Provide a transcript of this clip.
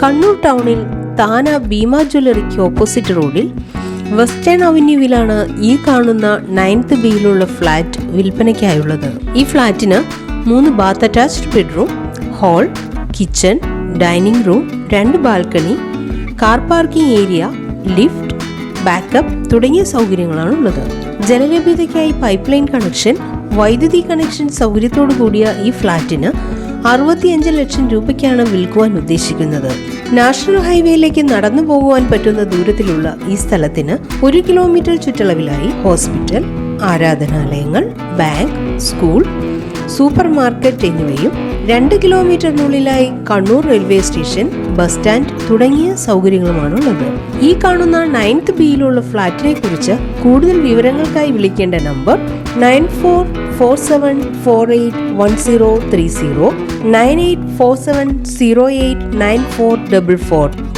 കണ്ണൂർ ടൗണിൽ താന ഭീമ ജ്വല്ലറിക്ക് ഓപ്പോസിറ്റ് റോഡിൽ വെസ്റ്റേൺ അവന്യൂവിലാണ് ഈ കാണുന്ന 9th ബിയിലുള്ള ഫ്ലാറ്റ് വിൽപ്പനയ്ക്കായുള്ളത്. ഈ ഫ്ലാറ്റിന് 3 bath attached bedroom, hall, kitchen, dining room, 2 balcony, car parking area, lift, backup തുടങ്ങിയ സൗകര്യങ്ങളാണ് ഉള്ളത്. ജലലഭ്യതയ്ക്കായി പൈപ്പ് ലൈൻ കണക്ഷൻ, വൈദ്യുതി കണക്ഷൻ സൗകര്യത്തോടു കൂടിയ ഈ ഫ്ലാറ്റിന് 65 ലക്ഷം രൂപയ്ക്കാണ് വിൽക്കുവാൻ ഉദ്ദേശിക്കുന്നത്. നാഷണൽ ഹൈവേയിലേക്ക് നടന്നു പോകുവാൻ പറ്റുന്ന ദൂരത്തിലുള്ള ഈ സ്ഥലത്തിന് 1 കിലോമീറ്റർ ചുറ്റളവിലായി ഹോസ്പിറ്റൽ, ആരാധനാലയങ്ങൾ, ബാങ്ക്, സ്കൂൾ, സൂപ്പർ മാർക്കറ്റ് എന്നിവയും 2 കിലോമീറ്ററിനുള്ളിലായി Kannur railway station, bus stand തുടങ്ങിയ സൗകര്യങ്ങളുമാണുള്ളത്. ഈ കാണുന്ന 9th ബിയിലുള്ള ഫ്ലാറ്റിനെ കുറിച്ച് കൂടുതൽ വിവരങ്ങൾക്കായി വിളിക്കേണ്ട നമ്പർ 9447481030, 9847089444.